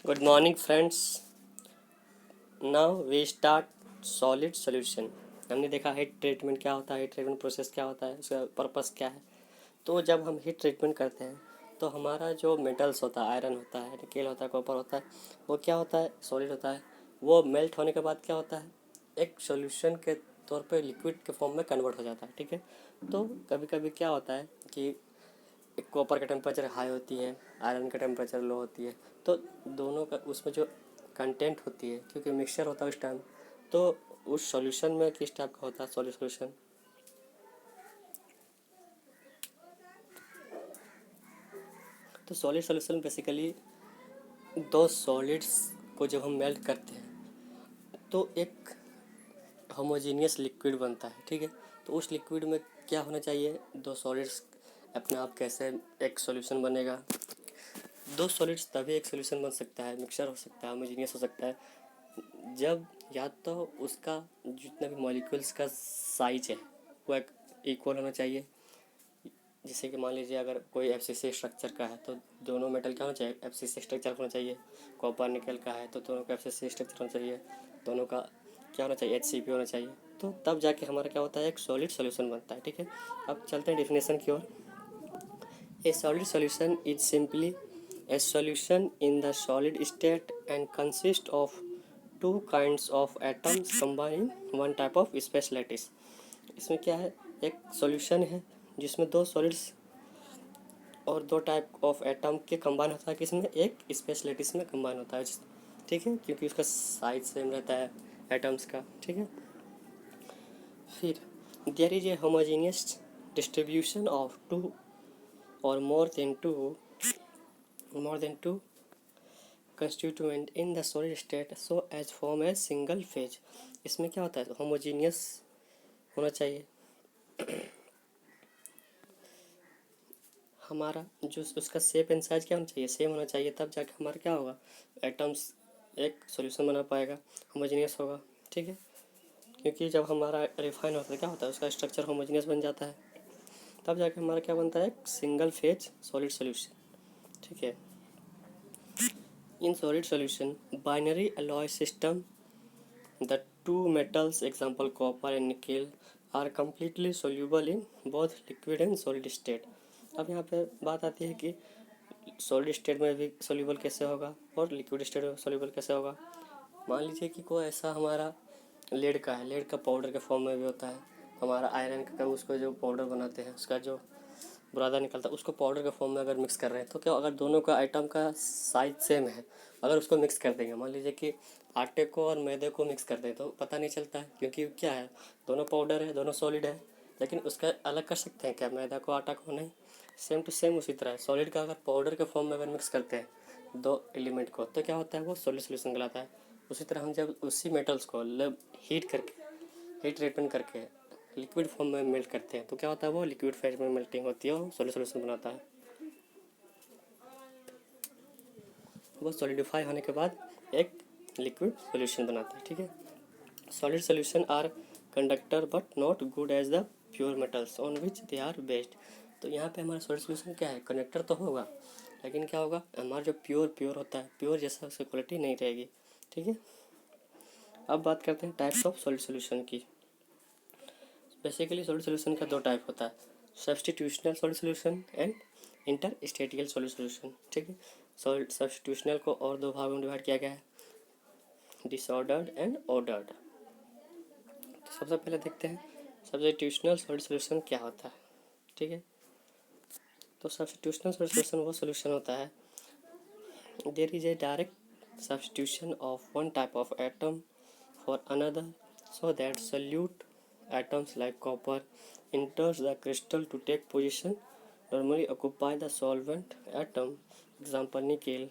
Good morning, friends. Now we start solid solution. हमने देखा heat treatment क्या होता है, हीट ट्रीटमेंट प्रोसेस क्या होता है, उसका पर्पस क्या है। तो जब हम हीट ट्रीटमेंट करते हैं तो हमारा जो मेटल्स होता है, आयरन होता है, निकेल होता है, कॉपर होता है, वो क्या होता है, सॉलिड होता है। वो मेल्ट होने के बाद क्या होता है, एक सॉल्यूशन के तौर पे लिक्विड के फॉर्म में कन्वर्ट हो जाता है। ठीक है। तो कभी कभी क्या होता है कि कॉपर का टेम्परेचर हाई होती है, आयरन का टेम्परेचर लो होती है। तो दोनों का उसमें जो कंटेंट होती है, क्योंकि मिक्सचर होता है उस टाइम, तो उस सॉल्यूशन में किस टाइप का होता है सॉलिड सॉल्यूशन। तो सॉलिड सॉल्यूशन बेसिकली दो सॉलिड्स को जब हम मेल्ट करते हैं तो एक होमोजीनियस लिक्विड बनता है। ठीक है। तो उस लिक्विड में क्या होना चाहिए, दो सॉलिड्स अपने आप कैसे एक सॉल्यूशन बनेगा। दो सॉलिड्स तभी एक सॉल्यूशन बन सकता है, मिक्सचर हो सकता है, होमोजीनियस हो सकता है, जब या तो उसका जितना भी मॉलिक्यूल्स का साइज है वो एक इक्वल होना चाहिए। जैसे कि मान लीजिए अगर कोई एफसीसी स्ट्रक्चर का है तो दोनों मेटल क्या होना चाहिए, एफसीसी स्ट्रक्चर होना चाहिए। कॉपर निकल का है तो दोनों का एफसीसी स्ट्रक्चर होना चाहिए। दोनों का क्या होना चाहिए, एचसीपी होना चाहिए। तो तब जाके हमारा क्या होता है, एक सॉलिड सॉल्यूशन बनता है। ठीक है। अब चलते हैं डेफिनेशन की ओर। A solid solution is simply a solution in the solid state and consists of two kinds of atoms combined in one type of space lattice। इसमें क्या है, एक सॉल्यूशन है जिसमें दो सॉलिड्स और दो टाइप ऑफ एटम के कंबाइन होता है, कि इसमें एक स्पेस लैटिस में कंबाइन होता है। ठीक है, क्योंकि उसका साइज सेम रहता है एटम्स का। ठीक है। फिर there is a homogeneous distribution of two or more than two constituent in the solid state so as form a single phase। इसमें क्या होता है, होमोजीनियस होना चाहिए हमारा, जो उसका शेप एंड साइज क्या होना चाहिए, सेम होना चाहिए। तब जाके हमारा क्या होगा, एटम्स एक सॉल्यूशन बना पाएगा, होमोजीनियस होगा। ठीक है। क्योंकि जब हमारा रिफाइन होता है क्या होता है, उसका स्ट्रक्चर होमोजीनियस बन जाता है। तब जाके हमारा क्या बनता है, एक सिंगल फेज सॉलिड सॉल्यूशन। ठीक है। In solid solution binary alloy system the two metals example copper and nickel are completely soluble in both liquid and solid state। अब यहाँ पे बात आती है कि सॉलिड स्टेट में भी सोल्यूबल कैसे होगा और लिक्विड स्टेट में सोल्यूबल कैसे होगा। मान लीजिए कि कोई ऐसा हमारा लेड का है, लेड का पाउडर के फॉर्म में भी होता है। हमारा आयरन का उसको जो पाउडर बनाते हैं, उसका जो बुरादा निकलता है, उसको पाउडर के फॉर्म में अगर मिक्स कर रहे हैं तो क्या, अगर दोनों का आइटम का साइज सेम है, अगर उसको मिक्स कर देंगे, मान लीजिए कि आटे को और मैदे को मिक्स कर दें, तो पता नहीं चलता है, क्योंकि क्या है, दोनों पाउडर है, दोनों सॉलिड है। लेकिन उसका अलग कर सकते हैं क्या, मैदा को आटा को, नहीं। सेम टू सेम उसी तरह है, सॉलिड का अगर पाउडर के फॉर्म में अगर मिक्स करते हैं दो एलिमेंट को, तो क्या होता है, वो सॉलिड सॉल्यूशन कहलाता है। उसी तरह हम जब उसी मेटल्स को हीट करके, हीट ट्रीटमेंट करके लिक्विड फॉर्म में मेल्ट करते हैं तो क्या होता है, वो लिक्विड फेज में मेल्टिंग होती है और सॉलिड सॉल्यूशन बनाता है। वो सॉलिडिफाई होने के बाद एक लिक्विड सॉल्यूशन बनाता है। ठीक है। Solid solution are conductor but not good as the pure metals on which they are based. तो यहाँ पे हमारा सॉलिड सॉल्यूशन क्या है, कंडक्टर तो होगा, लेकिन क्या होगा, हमारा जो प्योर होता है, प्योर जैसा उसकी क्वालिटी नहीं रहेगी। ठीक है। अब बात करते हैं टाइप्स ऑफ सॉलिड सॉल्यूशन की। बेसिकली सॉलिड सॉल्यूशन का दो टाइप होता है, substitutional solid solution and interstitial solid solution. ठीक है। सॉलिड सब्सटीट्यूशनल को और दो भागों में डिवाइड किया गया है, डिसऑर्डर्ड एंड ऑर्डर्ड। तो सबसे पहले देखते हैं सब्सटीट्यूशनल सॉलिड सॉल्यूशन क्या होता है। ठीक है। तो सब्सटीट्यूशनल सॉलिड सॉल्यूशन वो सॉल्यूशन होता है, there is a direct substitution of one type of atom for another so that solute atoms like copper enters the crystal to take position normally occupy the solvent atom, example nickel.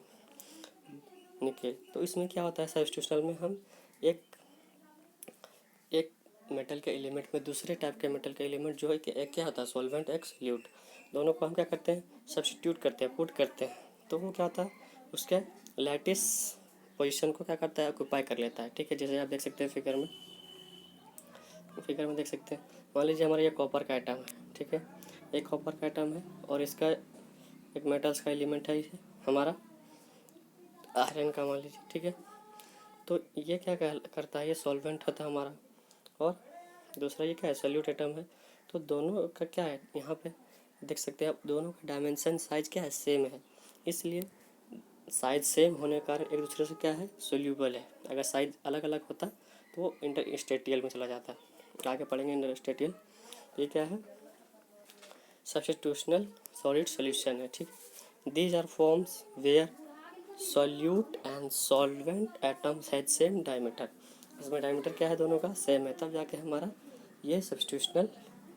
तो इसमें क्या होता है, सब्स्टिट्यूशनल में हम एक एक metal के एलिमेंट में दूसरे टाइप के मेटल के एलिमेंट जो है कि एक क्या होता है, सॉल्वेंट एक सोल्यूट, दोनों को हम क्या करते हैं, सब्स्टिट्यूट करते हैं, पुट करते हैं। तो वो क्या होता है, उसके लैटिस पोजीशन को क्या करता है, ऑक्यूपाई कर लेता है। ठीक है। जैसे आप देख सकते हैं फिगर में देख सकते हैं। मान लीजिए हमारा ये कॉपर का आइटम है। ठीक है। एक कॉपर का आइटम है और इसका एक मेटल्स का एलिमेंट है, हमारा आयरन का मान लीजिए, ठीक है। तो ये क्या करता है, ये सॉल्वेंट होता है हमारा, और दूसरा ये क्या है, सोल्यूट एटम है। तो दोनों का क्या है, यहाँ पे देख सकते हैं आप, दोनों का डायमेंशन साइज क्या है, सेम है। इसलिए साइज सेम होने के कारण एक दूसरे से क्या है, सोल्यूबल है। अगर साइज अलग अलग होता तो वो इंटरस्टेटियल में चला जाता है। आगे पढ़ेंगे इंटरस्टेटियल। ये क्या है, सब्स्टिट्यूशनल सॉलिड सॉल्यूशन है, ठीक। These are forms where solute and solvent atoms has same diameter. इसमें डायमीटर क्या है, दोनों का सेम है, तब जाके हमारा ये सब्स्टिट्यूशनल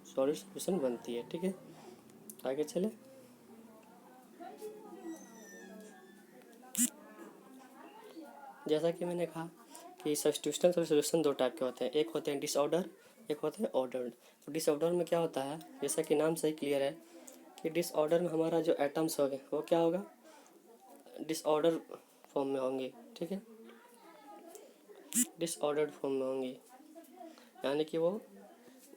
सॉलिड सॉल्यूशन बनती है, ठीक है। आगे चले। जैसा कि मैंने कहा कि सब्स्टिट्यूशनल सॉल्यूशन दो टाइप के होते हैं, एक होते हैं डिसऑर्डर, एक होते हैं ऑर्डर्ड। तो डिसऑर्डर में क्या होता है, जैसा कि नाम से ही क्लियर है कि डिसऑर्डर में हमारा जो एटम्स होंगे वो क्या होगा, डिसऑर्डर फॉर्म में होंगे, ठीक है, डिसऑर्डर्ड फॉर्म में होंगी। यानी कि वो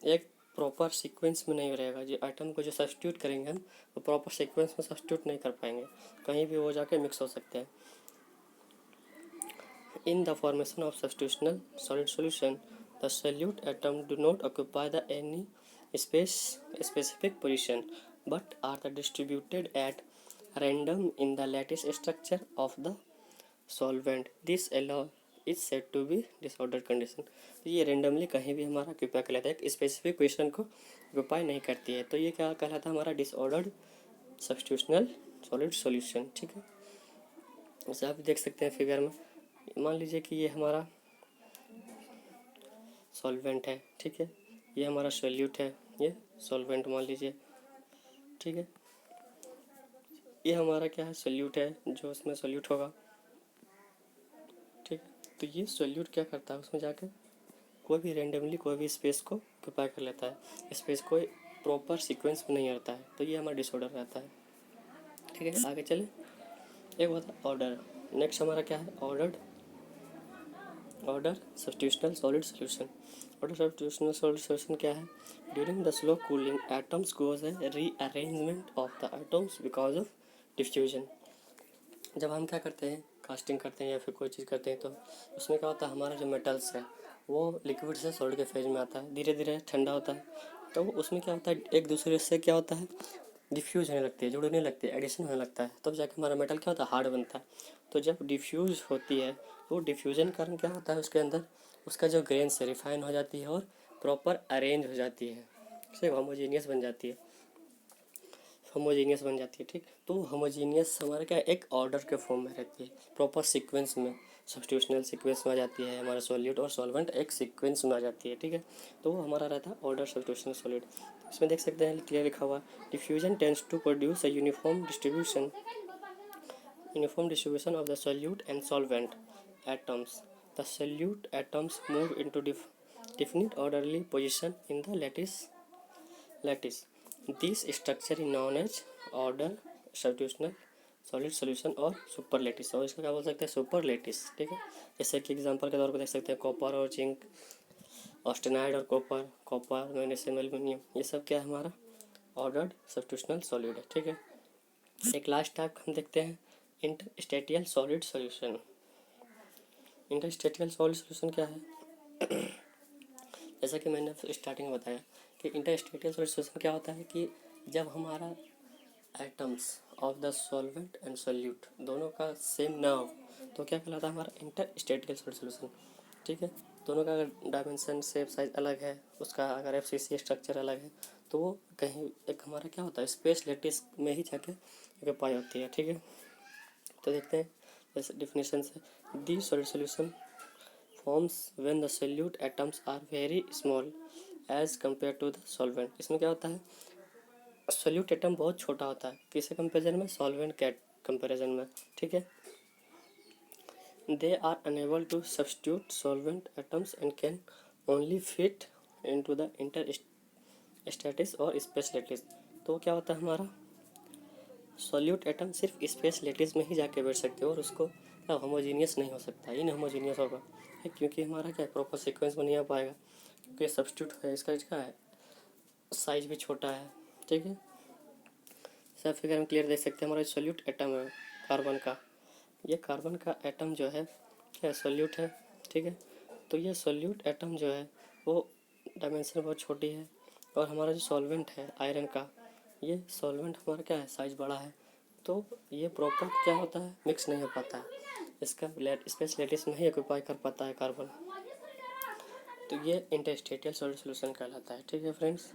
एक प्रॉपर सीक्वेंस में नहीं रहेगा। जो आइटम को जो सब्स्टिट्यूट करेंगे हम, वो प्रॉपर सीक्वेंस में सब्स्टिट्यूट नहीं कर पाएंगे, कहीं भी वो जाके मिक्स हो सकते हैं। In the formation of substitutional solid solution, the solute atom do not occupy the any specific position, but are the distributed at random in the lattice structure of the solvent. This allow is said to be disordered condition. तो ये randomly कहीं भी हमारा occupy कहलाता है, एक specific position को occupy नहीं करती है। तो ये क्या कहलाता है, हमारा डिसऑर्डर्ड सब्स्टिट्यूशनल सॉलिड सॉल्यूशन, ठीक है। जैसे आप देख सकते हैं फिगर में, मान लीजिए कि ये हमारा सॉल्वेंट है, ठीक है, ये हमारा सोल्यूट है, ये सॉल्वेंट मान लीजिए, ठीक है। ये हमारा क्या है, सोल्यूट है, जो उसमें सोल्यूट होगा, ठीक है। तो ये सोल्यूट क्या करता है, उसमें जाकर कोई भी रेंडमली कोई भी स्पेस को ऑक्यूपाई कर लेता है, स्पेस को प्रॉपर सीक्वेंस में नहीं रहता है, तो ये हमारा डिसऑर्डर रहता है, ठीक है। आगे चले। एक होता है ऑर्डर। नेक्स्ट हमारा क्या है, order substitutional solid solution. Order substitutional solid solution क्या है, during the slow cooling atoms goes a rearrangement of the atoms because of diffusion. जब हम क्या करते हैं, कास्टिंग करते हैं या फिर कोई चीज़ करते हैं, तो उसमें क्या होता है, हमारा जो मेटल्स है वो लिक्विड से सॉलिड के फेज में आता है, धीरे धीरे ठंडा होता है। तो उसमें क्या होता है, एक दूसरे से क्या होता है, डिफ्यूज होने लगती है, जुड़ने लगती है, एडिशन होने लगता है, तब जाके हमारा मेटल क्या होता है, हार्ड बनता है। तो जब डिफ्यूज होती है तो डिफ्यूजन के कारण क्या होता है, उसके अंदर उसका जो ग्रेन्स है रिफाइन हो जाती है और प्रॉपर अरेंज हो जाती है, उसे होमोजीनियस बन जाती है, होमोजीनियस बन जाती है, ठीक। तो होमोजीनियस हमारा क्या, एक ऑर्डर के फॉर्म में रहती है, प्रॉपर सीक्वेंस में, सब्स्टिट्यूशनल सीक्वेंस में आ जाती है, हमारा सॉल्यूट और सॉल्वेंट एक सीक्वेंस में आ जाती है, ठीक है। तो वो हमारा रहता है ऑर्डर सब्स्टिट्यूशनल सॉलिड। इसमें देख सकते हैं क्लियर लिखा हुआ, diffusion tends to produce a uniform distribution of the solute and solvent atoms. The solute atoms move into definite orderly position in the lattice. This structure is known as order substitutional solid solution और super lettuce, और इसका क्या बोल सकते हैं, super lettuce, ठीक है। जैसे कि एग्जांपल के तौर पर देख सकते हैं कॉपर और जिंक, ऑस्टेनाइड और कॉपर मैग्नीशियम एल्यूमिनियम, ये सब क्या है, हमारा ऑर्डर्ड सब्स्टिट्यूशनल सॉलिड है, ठीक है। एक लास्ट टाइप हम देखते हैं, इंटरस्टेटियल सॉलिड सॉल्यूशन। इंटरस्टेटियल सॉलिड सॉल्यूशन क्या है, जैसा कि मैंने स्टार्टिंग में बताया कि इंटरस्टेटियल सॉलिड सॉल्यूशन क्या होता है कि जब हमारा atoms of the solvent and solute दोनों का सेम ना हो तो क्या कहलाता है, हमारा इंटरस्टेटियल सॉलिड सॉल्यूशन, ठीक है। दोनों का अगर डायमेंशन शेप साइज अलग है, उसका अगर एफसीसी स्ट्रक्चर अलग है, तो वो कहीं एक हमारा क्या होता है, स्पेस लेटिस में ही जाके ऑक्यूपाई होती है, ठीक है। तो देखते हैं जैसे डिफिनेशन से, the solid solution forms when the solute atoms are very small as compare to the solvent. इसमें क्या होता है, सोल्यूट एटम बहुत छोटा होता है, किसके कंपेरिजन में, सॉल्वेंट के कंपेरिजन में, ठीक है। They are unable to substitute solvent atoms and can only fit into the interstices or space lattice. तो क्या होता है, हमारा सॉल्यूट एटम सिर्फ स्पेस लेटिस में ही जाके बैठ सकते हो और उसको क्या होमोजीनियस नहीं हो सकता, इन होमोजीनियस होगा, क्योंकि हमारा क्या प्रॉपर सीक्वेंस में नहीं आ पाएगा, क्योंकि सब्स्टिट्यूट है, इसका क्या है, साइज भी छोटा है, ठीक है। सब फिगर में क्लियर देख सकते हैं, हमारा सोल्यूट एटम है कार्बन का, ये कार्बन का एटम जो है क्या सोल्यूट है, ठीक है। तो ये सोल्यूट एटम जो है वो डायमेंशन बहुत छोटी है, और हमारा जो सॉल्वेंट है आयरन का, ये सॉल्वेंट हमारा क्या है साइज बड़ा है, तो ये प्रॉपर क्या होता है मिक्स नहीं हो पाता है, इसका स्पेशलिटीज नहीं ऑक्यूपाई कर पाता है कार्बन। तो ये इंटरस्टेशियल सॉल्यूशन कहलाता है, ठीक है friends.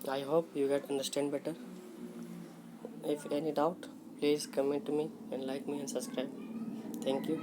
I hope you get understand better. If any doubt please comment me and like me and subscribe. Thank you.